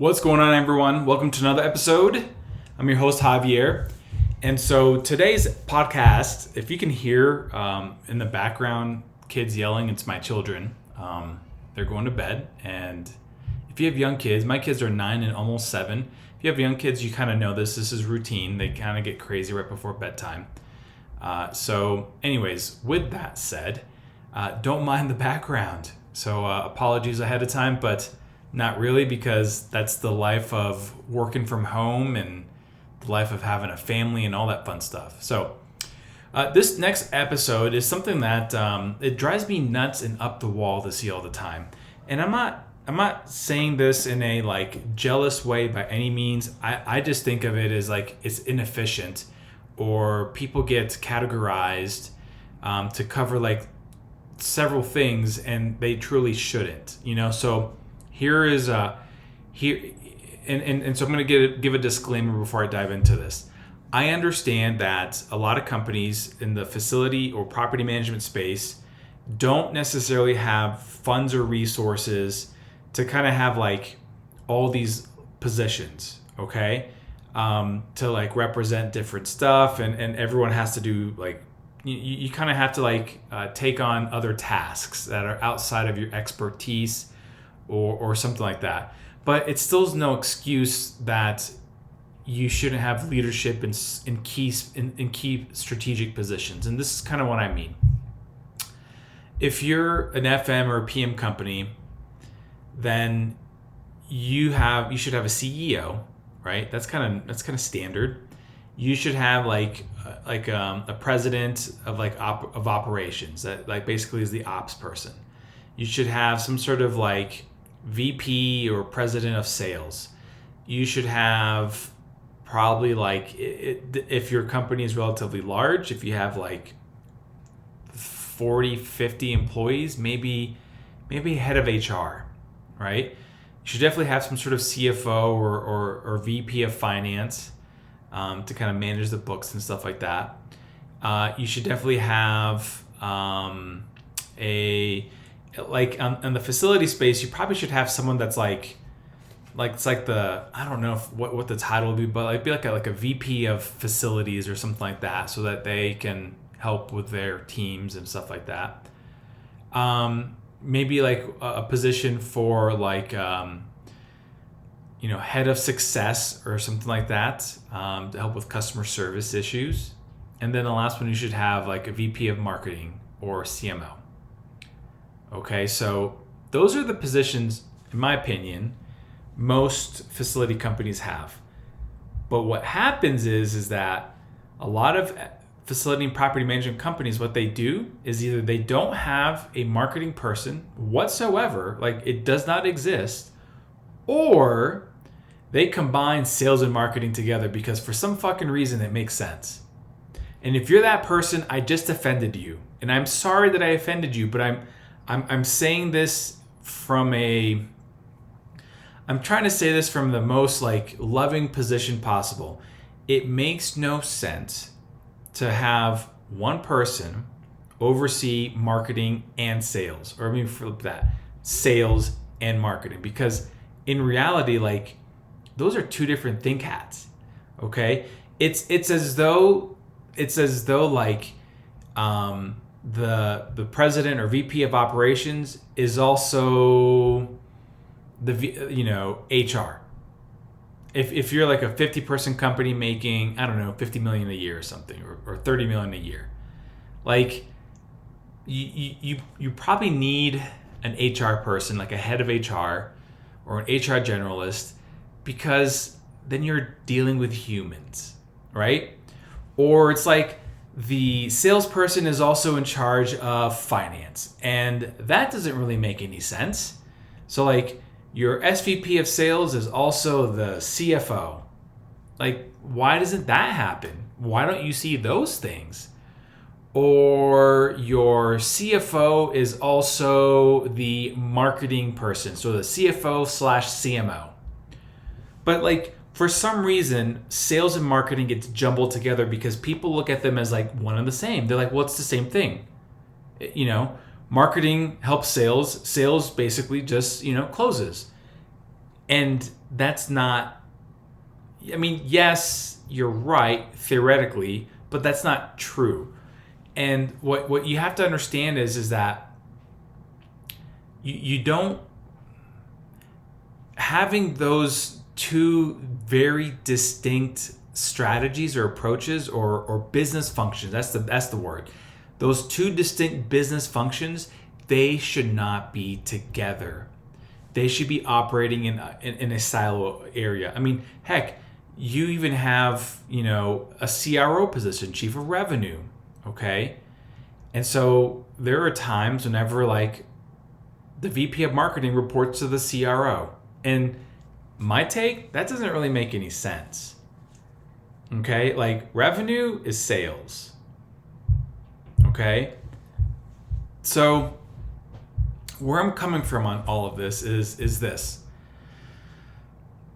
What's going on, everyone? Welcome to another episode. I'm your host, Javier. And so today's podcast, if you can hear in the background kids yelling, it's my children. They're going to bed. And if you have young kids, my kids are 9 and almost 7. If you have young kids, you kind of know this. This is routine. They kind of get crazy right before bedtime. So anyways, with that said, don't mind the background. So apologies ahead of time, but not really, because that's the life of working from home and the life of having a family and all that fun stuff. So this next episode is something that it drives me nuts and up the wall to see all the time. And I'm not saying this in a like jealous way by any means. I just think of it as like it's inefficient, or people get categorized to cover like several things and they truly shouldn't, so here is so I'm going to give a disclaimer before I dive into this. I understand that a lot of companies in the facility or property management space don't necessarily have funds or resources to kind of have like all these positions, okay, to like represent different stuff, and everyone has to do like you kind of have to like take on other tasks that are outside of your expertise or something like that. But it still is no excuse that you shouldn't have leadership in key strategic positions. And this is kind of what I mean. If you're an FM or a PM company, then you should have a CEO, right? That's kind of standard. You should have like a president of of operations that like basically is the ops person. You should have some sort of like VP or president of sales. You should have probably like if your company is relatively large, if you have like 40, 50 employees, maybe head of HR, right? You should definitely have some sort of CFO or VP of finance to kind of manage the books and stuff like that. You should definitely have on the facility space, you probably should have someone that's like it's like the, I don't know what the title would be, but like be like a VP of facilities or something like that, so that they can help with their teams and stuff like that. Maybe like a position for like head of success or something like that, to help with customer service issues. And then the last one, you should have like a VP of marketing or CMO. Okay, so those are the positions, in my opinion, most facility companies have. But what happens is that a lot of facility and property management companies, what they do is either they don't have a marketing person whatsoever, like it does not exist, or they combine sales and marketing together because for some fucking reason it makes sense. And if you're that person, I just offended you. And I'm sorry that I offended you, but I'm saying this I'm trying to say this from the most like loving position possible. It makes no sense to have one person oversee marketing and sales, or I mean flip that, sales and marketing, because in reality, like those are two different think hats. Okay, it's as though like the president or VP of operations is also the HR. If you're like a 50-person company making, I don't know, 50 million a year or something, or 30 million a year, like you probably need an HR person, like a head of HR or an HR generalist, because then you're dealing with humans, right? Or it's like the salesperson is also in charge of finance, and that doesn't really make any sense. So like your SVP of sales is also the CFO. Like, why doesn't that happen? Why don't you see those things? Or your CFO is also the marketing person, so the CFO/CMO. But like for some reason, sales and marketing gets jumbled together because people look at them as like one and the same. They're like, well, it's the same thing. Marketing helps sales. Sales basically just, closes. And that's not, I mean, yes, you're right theoretically, but that's not true. And what you have to understand is that you don't, having those two very distinct strategies or approaches or business functions, that's the word. Those two distinct business functions, they should not be together. They should be operating in a silo area. I mean, heck, you even have, a CRO position, chief of revenue, okay? And so there are times whenever like the VP of marketing reports to the CRO. And my take, that doesn't really make any sense. Okay? Like revenue is sales. Okay? So where I'm coming from on all of this is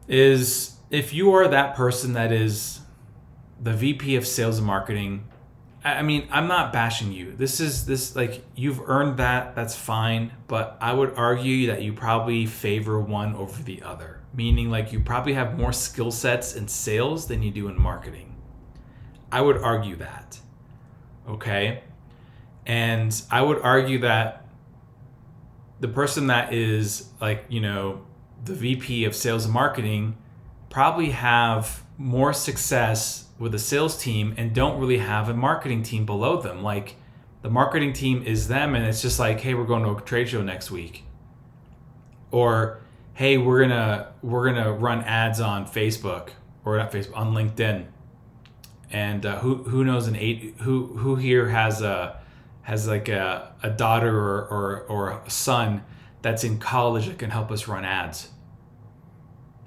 if you are that person that is the VP of sales and marketing, I mean, I'm not bashing you. This like, you've earned that. That's fine. But I would argue that you probably favor one over the other. Meaning like you probably have more skill sets in sales than you do in marketing. I would argue that. Okay? And I would argue that the person that is like, the VP of sales and marketing probably have more success with a sales team and don't really have a marketing team below them. Like the marketing team is them and it's just like, hey, we're going to a trade show next week. Or, hey, we're gonna run ads on Facebook or not Facebook, on LinkedIn. And who knows who here has like a daughter or a son that's in college that can help us run ads?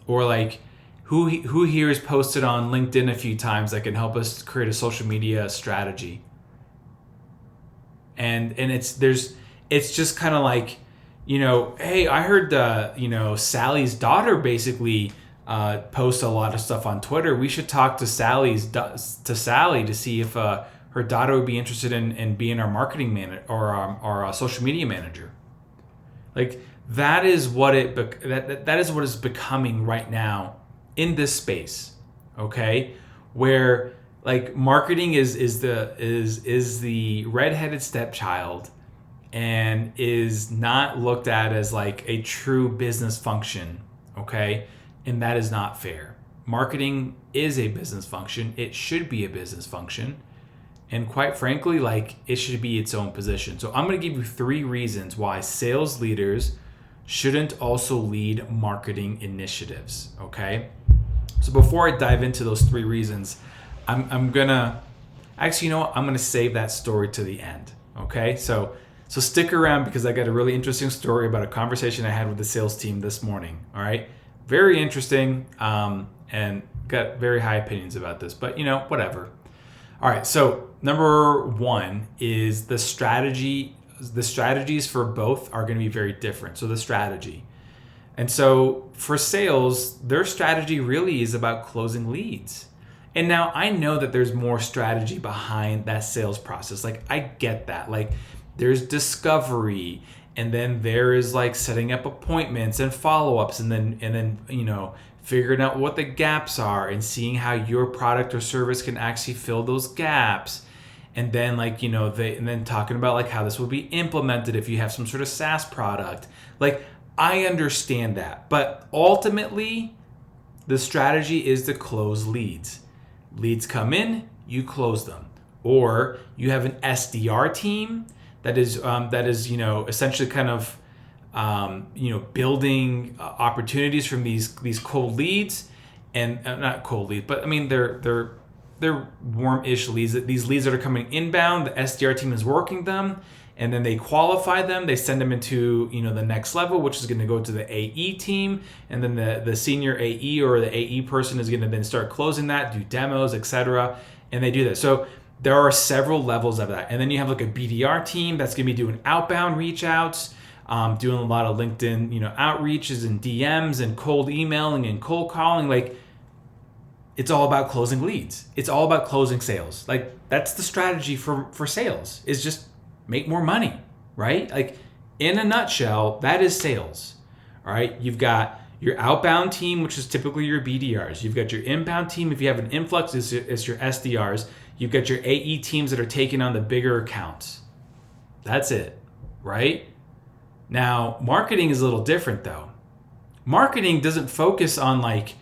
Or like who here has posted on LinkedIn a few times that can help us create a social media strategy? And it's just kind of like, hey, I heard Sally's daughter basically posts a lot of stuff on Twitter. We should talk to Sally to see if her daughter would be interested in being our marketing manager or our social media manager. Like that is what that is what is becoming right now in this space, okay? Where like marketing is the redheaded stepchild and is not looked at as like a true business function, okay? And that is not fair. Marketing is a business function. It should be a business function. And quite frankly, like it should be its own position. So I'm going to give you 3 reasons why sales leaders shouldn't also lead marketing initiatives, okay? So before I dive into those 3 reasons, I'm gonna actually, I'm gonna save that story to the end, okay? So stick around because I got a really interesting story about a conversation I had with the sales team this morning, all right? Very interesting, and got very high opinions about this, but whatever. All right, so number 1 is the strategy. The strategies for both are going to be very different. So the strategy. And so for sales, their strategy really is about closing leads. And now I know that there's more strategy behind that sales process. Like I get that. Like there's discovery, and then there is like setting up appointments and follow-ups, and then figuring out what the gaps are and seeing how your product or service can actually fill those gaps. And then and then talking about like how this will be implemented if you have some sort of SaaS product. Like I understand that, but ultimately the strategy is to close leads. Leads come in, you close them. Or you have an SDR team that is essentially kind of building opportunities from these cold leads, and not cold leads, but I mean they're warm-ish leads. These leads that are coming inbound, the SDR team is working them, and then they qualify them. They send them into the next level, which is going to go to the AE team, and then the senior AE or the AE person is going to then start closing that, do demos, etc. And they do that. So there are several levels of that, and then you have like a BDR team that's going to be doing outbound reach outs, doing a lot of LinkedIn outreaches and DMs and cold emailing and cold calling. Like it's all about closing leads. It's all about closing sales. Like that's the strategy for sales, is just make more money, right? Like in a nutshell, that is sales. All right. You've got your outbound team, which is typically your BDRs. You've got your inbound team. If you have an influx, it's your SDRs. You've got your AE teams that are taking on the bigger accounts. That's it, right? Now, marketing is a little different though. Marketing doesn't focus on like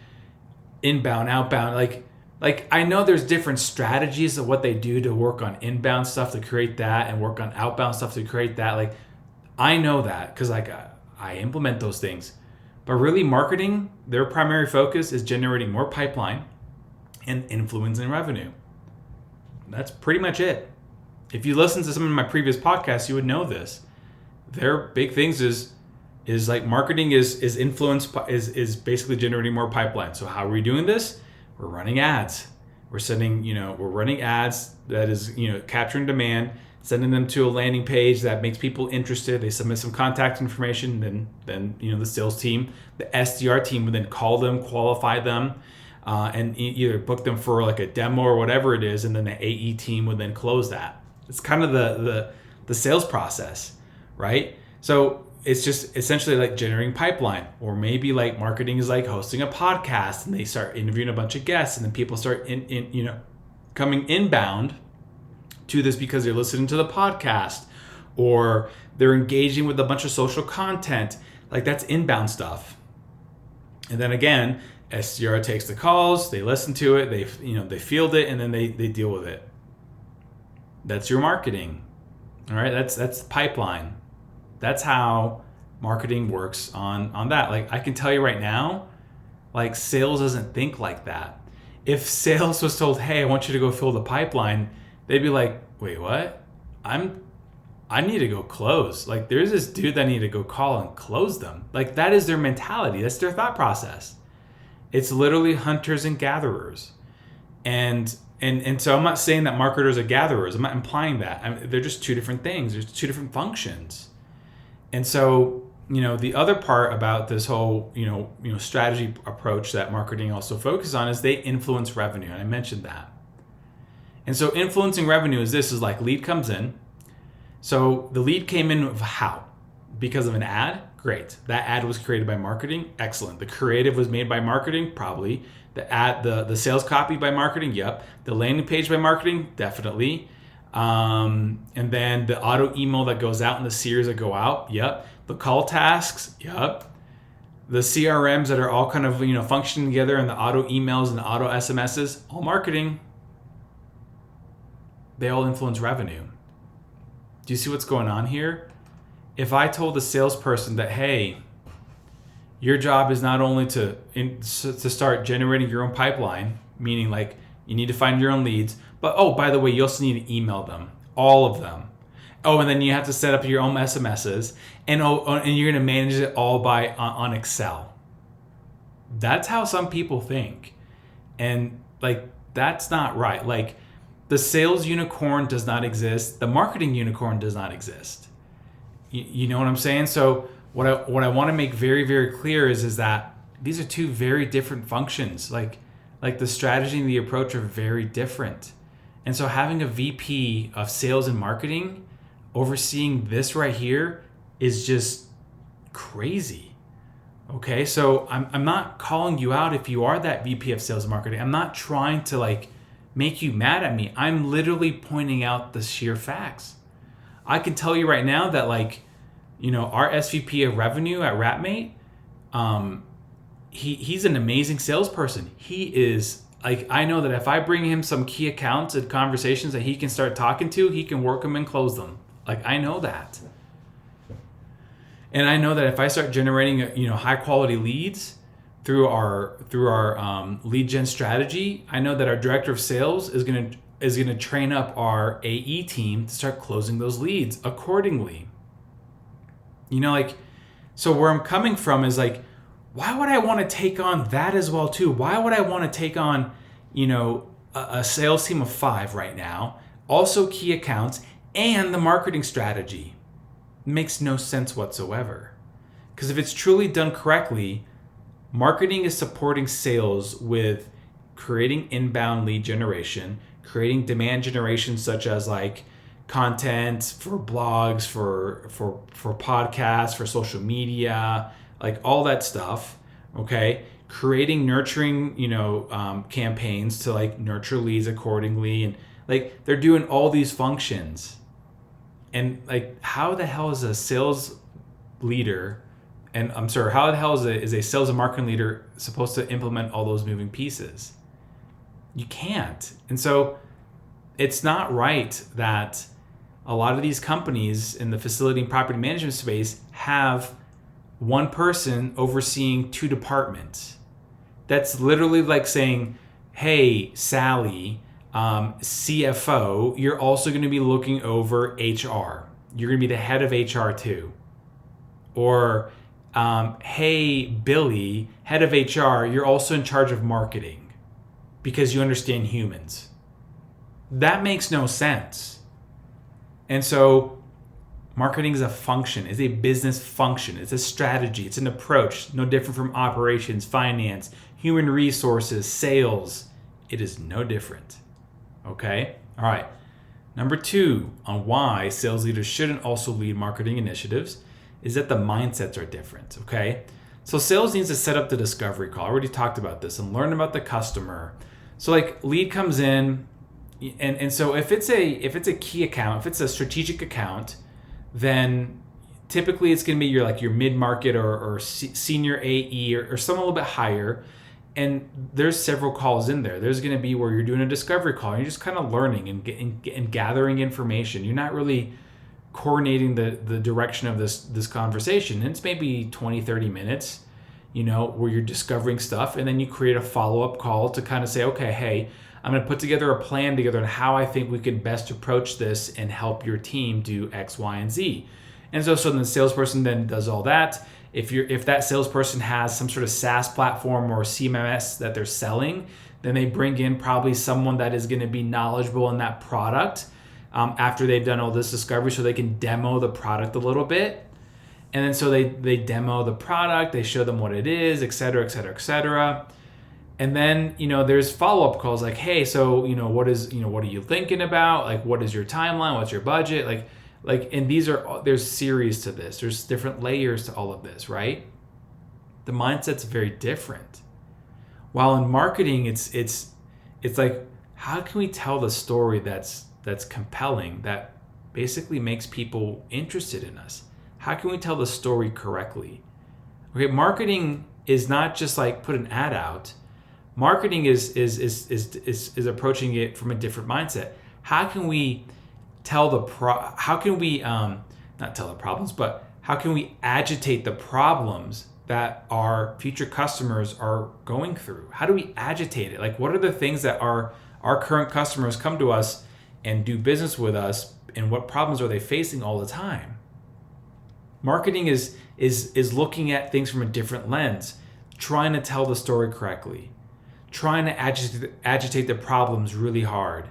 inbound, outbound. Like I know there's different strategies of what they do to work on inbound stuff to create that and work on outbound stuff to create that. Like I know that because like I implement those things. But really marketing, their primary focus is generating more pipeline and influencing revenue. That's pretty much it. If you listen to some of my previous podcasts, you would know this. Their big things is like marketing is influenced by, is basically generating more pipeline. So how are we doing this? We're running ads. We're running ads that is, capturing demand, sending them to a landing page that makes people interested. They submit some contact information. Then the sales team, the SDR team would then call them, qualify them, and either book them for like a demo or whatever it is. And then the AE team would then close that. It's kind of the sales process, right? So it's just essentially like generating pipeline, or maybe like marketing is like hosting a podcast and they start interviewing a bunch of guests, and then people start coming inbound to this because they're listening to the podcast, or they're engaging with a bunch of social content. Like that's inbound stuff. And then again, SDR takes the calls, they listen to it, they field it, and then they deal with it. That's your marketing. All right, that's pipeline. That's how marketing works on that. Like I can tell you right now, like sales doesn't think like that. If sales was told, hey, I want you to go fill the pipeline, they'd be like, wait, what? I need to go close. Like there's this dude that I need to go call and close them. Like that is their mentality. That's their thought process. It's literally hunters and gatherers. And so I'm not saying that marketers are gatherers. I'm not implying that. They're just two different things. There's two different functions. And so, the other part about this whole, strategy approach that marketing also focuses on is they influence revenue. And I mentioned that. And so influencing revenue is like lead comes in. So the lead came in how? Because of an ad? Great. That ad was created by marketing? Excellent. The creative was made by marketing? Probably. The ad, the sales copy by marketing? Yep. The landing page by marketing? Definitely. And then the auto email that goes out and the series that go out? Yep. The call tasks? Yep. The CRMs that are all kind of, functioning together, and the auto emails and the auto SMSs? All marketing. They all influence revenue. Do you see what's going on here? If I told a salesperson that, hey, your job is not only to start generating your own pipeline, meaning like you need to find your own leads, but by the way, you also need to email them, all of them. And then you have to set up your own SMSs, and you're going to manage it all on Excel. That's how some people think, and like that's not right. Like the sales unicorn does not exist. The marketing unicorn does not exist. You know what I'm saying? So what I want to make very, very clear is that these are two very different functions. Like the strategy and the approach are very different. And so having a VP of sales and marketing overseeing this right here is just crazy. Okay, so I'm not calling you out if you are that VP of sales and marketing. I'm not trying to like make you mad at me. I'm literally pointing out the sheer facts. I can tell you right now that like, our SVP of revenue at Ratmate, he's an amazing salesperson. He is like, I know that if I bring him some key accounts and conversations that he can start talking to, he can work them and close them. Like I know that. And I know that if I start generating, high quality leads through our lead gen strategy, I know that our director of sales is going to train up our AE team to start closing those leads accordingly. So where I'm coming from is like, why would I want to take on that as well too? Why would I want to take on, a sales team of 5 right now, also key accounts and the marketing strategy? It makes no sense whatsoever. Because if it's truly done correctly, marketing is supporting sales with creating inbound lead generation, creating demand generation such as like content for blogs, for podcasts, for social media, like all that stuff, Okay, creating nurturing, campaigns to like nurture leads accordingly, and like they're doing all these functions. And like, how the hell is a sales leader, and I'm sorry, how the hell is a sales and marketing leader supposed to implement all those moving pieces? You can't. And so it's not right that a lot of these companies in the facility and property management space have one person overseeing two departments. That's literally like saying, hey, Sally, CFO, you're also going to be looking over HR. You're going to be the head of HR too. Or, hey, Billy, head of HR, you're also in charge of marketing because you understand humans. That makes no sense. And so marketing is a function, is a business function. It's a strategy. It's an approach, no different from operations, finance, human resources, sales. It is no different. Okay? All right. Number 2 on why sales leaders shouldn't also lead marketing initiatives is that the mindsets are different. Okay? So sales needs to set up the discovery call. I already talked about this, and learn about the customer. So like, lead comes in, and so if it's a key account, if it's a strategic account, then typically it's going to be your mid-market or senior AE or someone a little bit higher. And there's several calls in there. There's going to be where you're doing a discovery call. And you're just kind of learning and gathering information. You're not really coordinating the direction of this conversation. And it's maybe 20, 30 minutes, where you're discovering stuff. And then you create a follow-up call to kind of say, okay, hey, I'm going to put together a plan together on how I think we can best approach this and help your team do X, Y, and Z. And so the salesperson then does all that. If that salesperson has some sort of SaaS platform or CMS that they're selling, then they bring in probably someone that is going to be knowledgeable in that product after they've done all this discovery, so they can demo the product a little bit. And then so they demo the product, they show them what it is, et cetera, et cetera, et cetera. And then, there's follow-up calls like, hey, so, what are you thinking about? Like, what is your timeline? What's your budget? And there's series to this. There's different layers to all of this, right? The mindset's very different. While in marketing, it's like, how can we tell the story that's compelling, that basically makes people interested in us? How can we tell the story correctly? Okay, marketing is not just like put an ad out. Marketing is approaching it from a different mindset. How can we tell how can we not tell the problems, but how can we agitate the problems that our future customers are going through? How do we agitate it? Like, what are the things that our current customers come to us and do business with us, and what problems are they facing all the time? Marketing is looking at things from a different lens, trying to tell the story correctly, trying to agitate the problems really hard,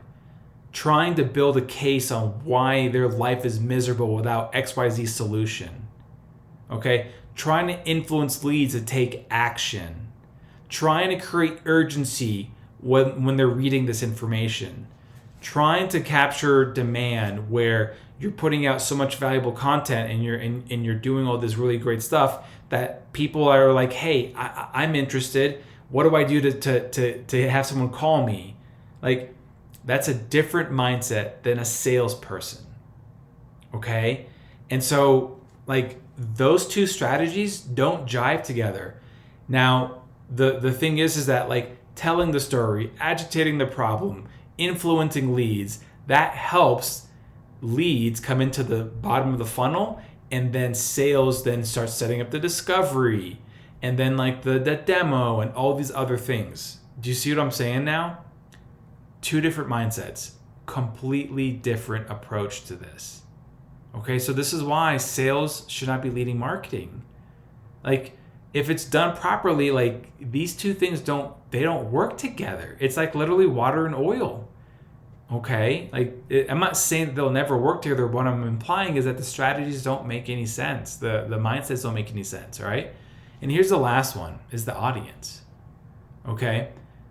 trying to build a case on why their life is miserable without XYZ solution. Okay? Trying to influence leads to take action. Trying to create urgency when they're reading this information. Trying to capture demand where you're putting out so much valuable content and you're doing all this really great stuff that people are like, hey, I'm interested. What do I do to have someone call me? Like, that's a different mindset than a salesperson. Okay? And so, like, those two strategies don't jive together. Now, the thing is that, like, telling the story, agitating the problem, influencing leads, that helps leads come into the bottom of the funnel, and then sales then starts setting up the discovery, and then like the demo and all these other things. Do you see what I'm saying now? Two different mindsets, completely different approach to this. Okay, so this is why sales should not be leading marketing. Like, if it's done properly, like, these two things don't work together. It's like literally water and oil. Okay, like, I'm not saying that they'll never work together. What I'm implying is that the strategies don't make any sense. The mindsets don't make any sense, all right? And here's the last one, is the audience. Okay?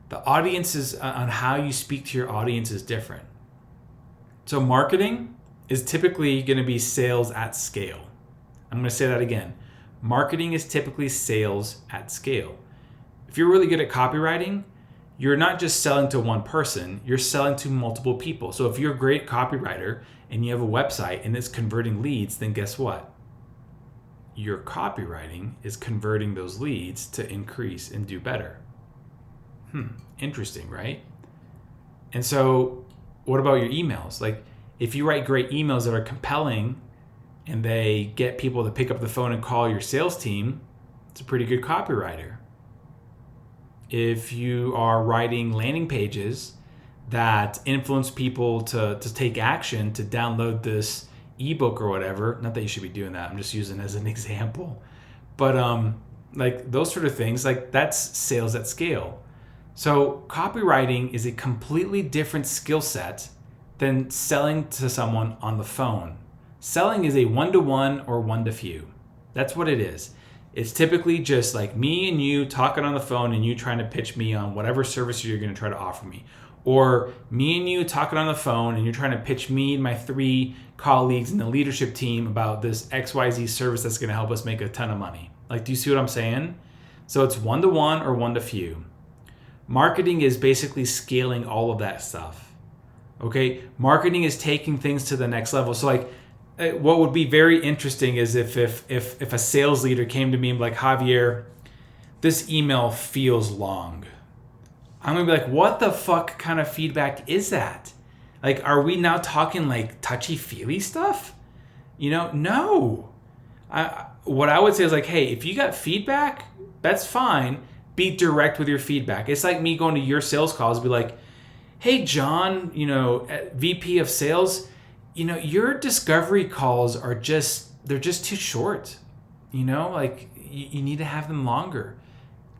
The audience is on how you speak to your audience is different. So marketing is typically going to be sales at scale. I'm going to say that again. Marketing is typically sales at scale. If you're really good at copywriting, you're not just selling to one person, you're selling to multiple people. So if you're a great copywriter and you have a website and it's converting leads, then guess what? Your copywriting is converting those leads to increase and do better. Interesting, right? And so what about your emails? Like if you write great emails that are compelling and they get people to pick up the phone and call your sales team, it's a pretty good copywriter. If you are writing landing pages that influence people to take action, to download this ebook or whatever, not that you should be doing that, I'm just using it as an example, but like those sort of things, like that's sales at scale. So copywriting is a completely different skill set than selling to someone on the phone. Selling is a one-to-one or one-to-few. That's what it is. It's typically just like me and you talking on the phone and you trying to pitch me on whatever service you're going to try to offer me. Or me and you talking on the phone and you're trying to pitch me and my 3 colleagues in the leadership team about this XYZ service that's going to help us make a ton of money. Like, do you see what I'm saying? So it's one-to-one or one-to-few. Marketing is basically scaling all of that stuff. Okay? Marketing is taking things to the next level. So like, what would be very interesting is if a sales leader came to me and be like, Javier, this email feels long. I'm gonna be like, what the fuck kind of feedback is that? Like, are we now talking like touchy-feely stuff? No. What I would say is like, hey, if you got feedback, that's fine. Be direct with your feedback. It's like me going to your sales calls and be like, hey, John, VP of sales, your discovery calls are they're just too short. Like you need to have them longer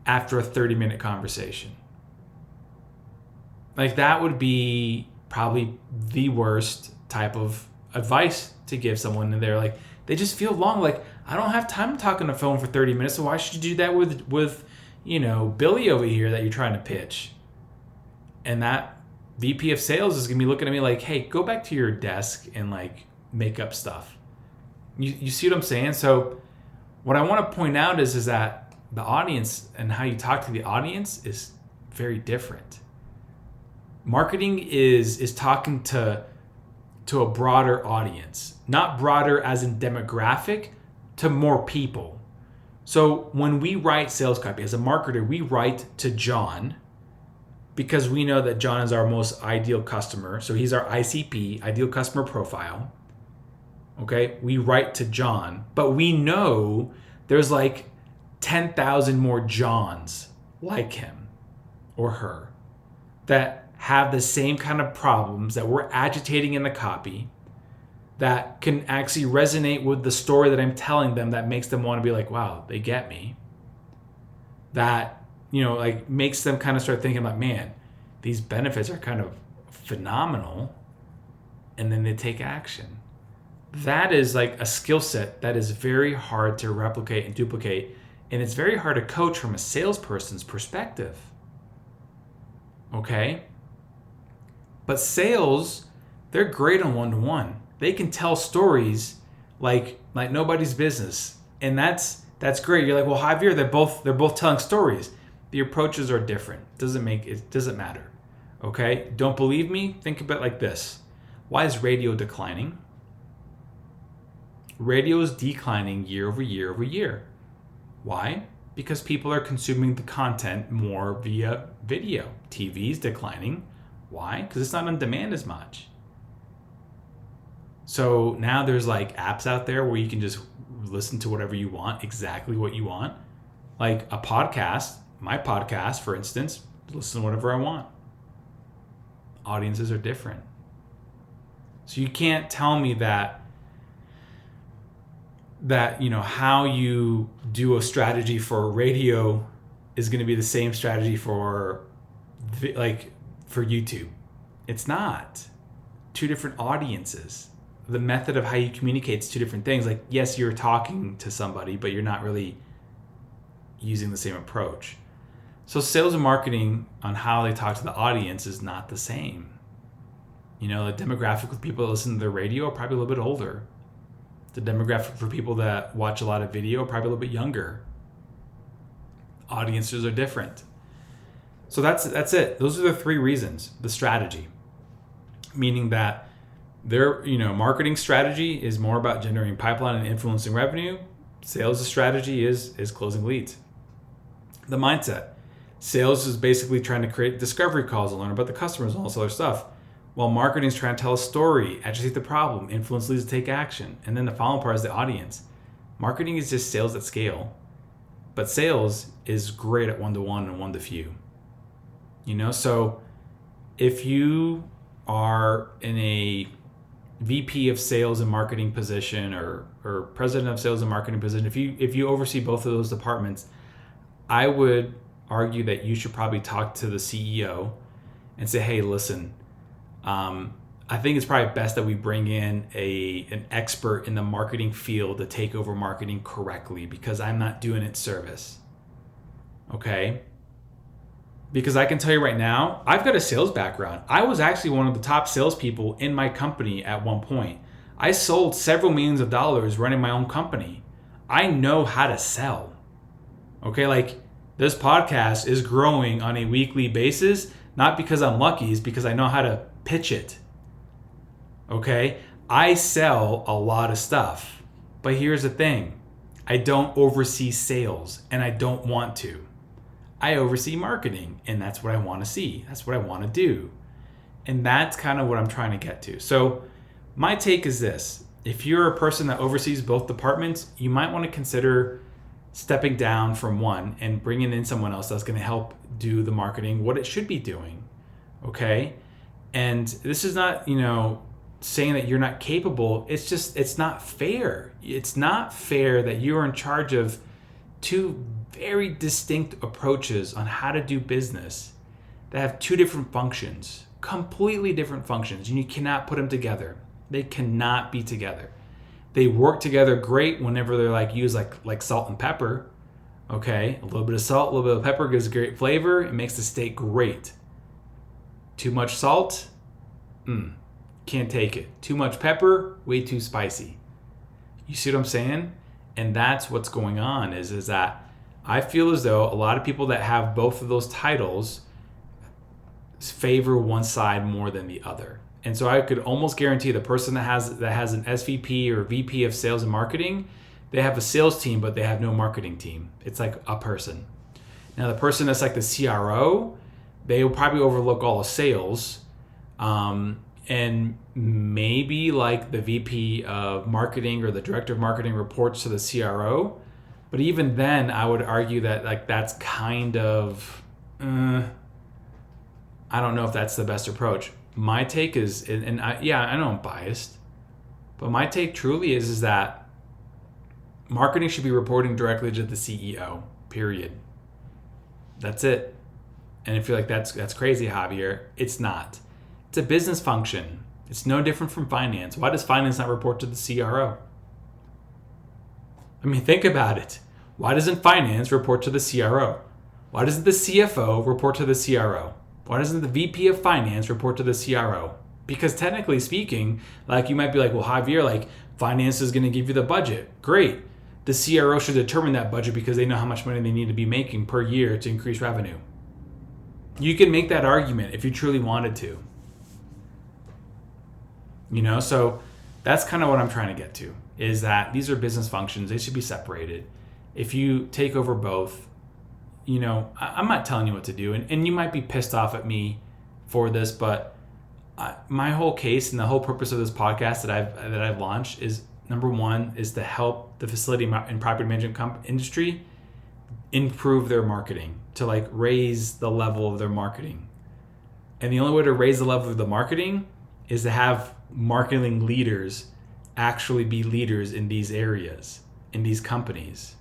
after a 30-minute conversation. Like that would be probably the worst type of advice to give someone. And they're like, they just feel long. Like, I don't have time to talk on the phone for 30 minutes. So why should you do that with Billy over here that you're trying to pitch? And that VP of sales is going to be looking at me like, hey, go back to your desk and like make up stuff. You see what I'm saying? So what I want to point out is that the audience and how you talk to the audience is very different. Marketing is talking to a broader audience, not broader as in demographic, to more people. So when we write sales copy as a marketer, we write to John because we know that John is our most ideal customer. So he's our ICP, ideal customer profile. Okay, we write to John, but we know there's like 10,000 more Johns like him or her that have the same kind of problems that we're agitating in the copy, that can actually resonate with the story that I'm telling them, that makes them want to be like, wow, they get me. That, like makes them kind of start thinking like, man, these benefits are kind of phenomenal. And then they take action. That is like a skill set that is very hard to replicate and duplicate. And it's very hard to coach from a salesperson's perspective. Okay? But sales, they're great on one-to-one. They can tell stories like nobody's business. And that's great. You're like, well, Javier, they're both telling stories. The approaches are different. It doesn't matter. Okay? Don't believe me? Think about it like this. Why is radio declining? Radio is declining year over year over year. Why? Because people are consuming the content more via video. TV is declining. Why? Because it's not on demand as much. So now there's like apps out there where you can just listen to whatever you want, exactly what you want. Like a podcast, my podcast, for instance, listen to whatever I want. Audiences are different. So you can't tell me that how you do a strategy for radio is going to be the same strategy for YouTube. It's not. Two different audiences. The method of how you communicate is two different things. Like, yes, you're talking to somebody, but you're not really using the same approach. So sales and marketing on how they talk to the audience is not the same. The demographic of people that listen to the radio are probably a little bit older. The demographic for people that watch a lot of video are probably a little bit younger. Audiences are different. So that's it. Those are the three reasons. The strategy, meaning that their marketing strategy is more about generating pipeline and influencing revenue. Sales strategy is closing leads. The mindset. Sales is basically trying to create discovery calls and learn about the customers and all this other stuff. While marketing is trying to tell a story, agitate the problem, influence leads to take action. And then the final part is the audience. Marketing is just sales at scale. But sales is great at one-to-one and one-to-few. So if you are in a VP of sales and marketing position or president of sales and marketing position, if you oversee both of those departments, I would argue that you should probably talk to the CEO and say, hey, listen, I think it's probably best that we bring in an expert in the marketing field to take over marketing correctly because I'm not doing it service. Okay? Because I can tell you right now, I've got a sales background. I was actually one of the top salespeople in my company at one point. I sold several millions of dollars running my own company. I know how to sell. Okay, like this podcast is growing on a weekly basis, not because I'm lucky, it's because I know how to pitch it. Okay, I sell a lot of stuff, but here's the thing. I don't oversee sales and I don't want to. I oversee marketing and that's what I want to see. That's what I want to do. And that's kind of what I'm trying to get to. So my take is this. If you're a person that oversees both departments, you might want to consider stepping down from one and bringing in someone else that's going to help do the marketing, what it should be doing. Okay? And this is not, saying that you're not capable. It's just, it's not fair. It's not fair that you're in charge of two very distinct approaches on how to do business that have two different functions, completely different functions, and you cannot put them together. They cannot be together. They work together great whenever they're used like salt and pepper. Okay, a little bit of salt, a little bit of pepper gives a great flavor. It makes the steak great. Too much salt, can't take it. Too much pepper, way too spicy. You see what I'm saying? And that's what's going on is that I feel as though a lot of people that have both of those titles favor one side more than the other. And so I could almost guarantee the person that has an SVP or VP of sales and marketing, they have a sales team, but they have no marketing team. It's like a person. Now the person that's like the CRO, they will probably overlook all the sales, and maybe like the VP of marketing or the director of marketing reports to the CRO. But even then, I would argue that that's kind of, I don't know if that's the best approach. My take is, I know I'm biased, but my take truly is that marketing should be reporting directly to the CEO, period. That's it. And if you're like, that's crazy, Javier, it's not. It's a business function. It's no different from finance. Why does finance not report to the CRO? I mean, think about it. Why doesn't finance report to the CRO? Why doesn't the CFO report to the CRO? Why doesn't the VP of finance report to the CRO? Because technically speaking, you might be like, well, Javier, finance is going to give you the budget. Great. The CRO should determine that budget because they know how much money they need to be making per year to increase revenue. You can make that argument if you truly wanted to. So that's kind of what I'm trying to get to, is that these are business functions. They should be separated. If you take over both, I'm not telling you what to do. And you might be pissed off at me for this, but my whole case and the whole purpose of this podcast that I've launched is, number one, is to help the facility and property management industry improve their marketing, to raise the level of their marketing. And the only way to raise the level of the marketing is to have marketing leaders actually be leaders in these areas, in these companies.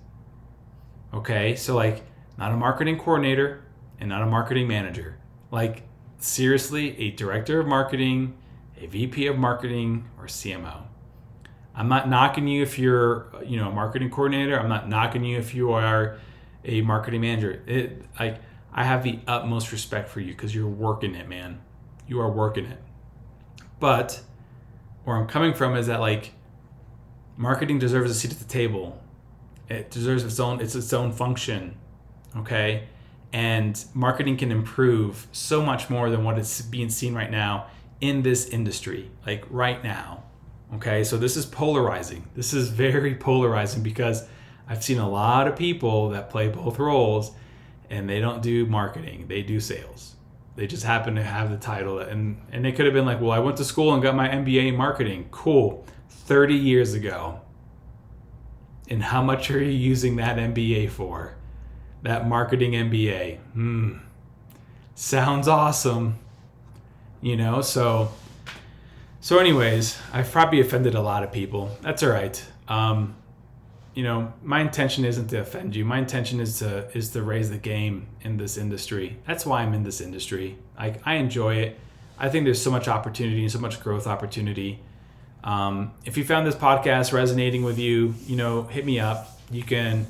Okay, so not a marketing coordinator and not a marketing manager. Seriously, a director of marketing, a VP of marketing, or CMO. I'm not knocking you if you're, a marketing coordinator. I'm not knocking you if you are a marketing manager. I have the utmost respect for you because you're working it, man. You are working it. But where I'm coming from is that marketing deserves a seat at the table. It deserves its own function. okay? And marketing can improve so much more than what is being seen right now in this industry, like right now, okay? So this is polarizing. This is very polarizing because I've seen a lot of people that play both roles and they don't do marketing, they do sales. They just happen to have the title, and they could have been like, well, I went to school and got my MBA in marketing. Cool, 30 years ago. And how much are you using that MBA for? That marketing MBA. Sounds awesome. So anyways, I've probably offended a lot of people. That's all right. My intention isn't to offend you. My intention is to raise the game in this industry. That's why I'm in this industry. I enjoy it. I think there's so much opportunity and so much growth opportunity. If you found this podcast resonating with you, hit me up. You can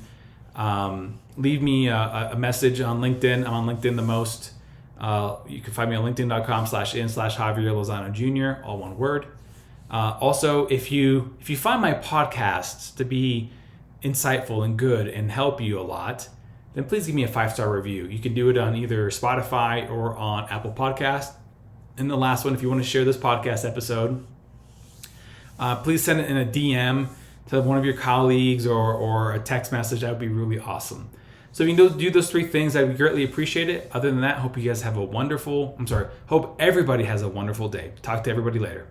leave me a message on LinkedIn. I'm on LinkedIn the most. You can find me on linkedin.com/in/Javier Lozano Jr., all one word. Also, if you find my podcasts to be insightful and good and help you a lot, then please give me a 5-star review. You can do it on either Spotify or on Apple Podcast. And the last one, if you want to share this podcast episode, please send it in a DM to one of your colleagues or a text message. That would be really awesome. So if you can do those 3 things, I would greatly appreciate it. Other than that, hope everybody has a wonderful day. Talk to everybody later.